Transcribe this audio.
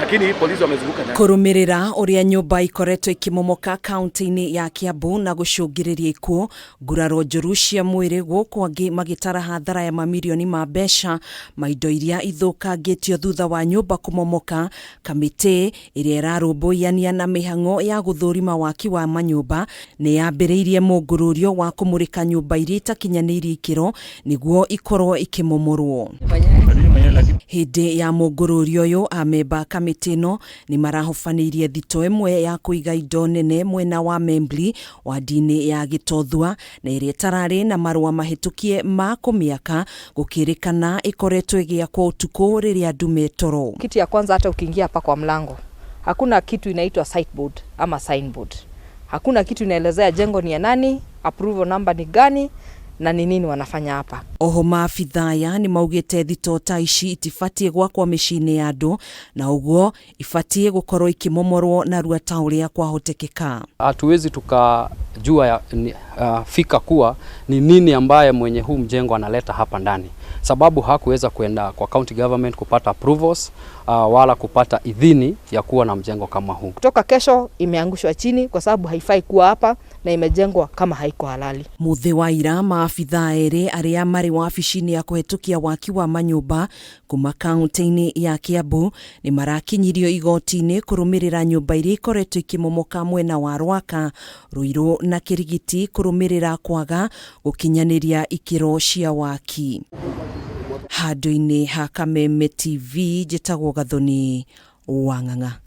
lakini polisi wamezunguka ndani. Kurumirira uria nyumba ikoretwo ikimomoka kaunti-ini ya Kiambu na gucungiriria ikuo, nguraro njuru cia mwiri guku angi magitara hathara ya mamilioni ma mbeca maindo iria ithukangitio thutha wa nyumba kumomoka. Kamiti iria irarumbuiania na mihang'o ya guthurima waki wa manyumba niyambiriirie mungururio wa kumurika nyumba iria itakinyaniirie ikiro niguo ikorwo ikimomorwo. Hindi ya mungururio uyu amemba kamiti no ni marahofanirie thito imwe ya kuiga indo nene mwena wa membli wa dini ya gitothua na iria tarari na marua mahitukie ma kumiaka gukirikana ikoretwo igiakwo utuku riria andu metoro. Kitu ya kwanza, hata ukiingia hapa kwa mlango hakuna kitu inaitwa sightboard ama signboard. Hakuna kitu inaelezea jengo ni ya nani, approval number ni gani na ni nini wanafanya hapa. Oho maafithaya ni maugite thito ta ici itifatie gwakwa micini ya andu na uguo ifatie gukorwo ikimomorwo na rua ta uria kwahotekeka. Hatuwezi tukajua fika kuwa ni nini ambaye mwenye huu mjengo analeta hapa ndani, sababu hakuweza kwenda kwa county government kupata approvals wala kupata idhini ya kuwa na mjengo kama huu. Kutoka kesho imeangushwa chini kwa sababu haifai kuwa hapa na imejengwa kama haiko halali. Muthi wa ira maafitha eri aria mari wabici-ini ya kuhetukia waki wa manyumba kuma kaunti-ini ya Kiambu ni marakinyirio igoti-ini kurumirira nyumba iria ikoretwo ikimomoka mwena wa Ruaka, Ruiru na Kirigiti kurumirira kwaga gukinyaniria ikiro cia waki. Handu-ini ha Kameme TV njitagwo Gathoni Wang'ang'a.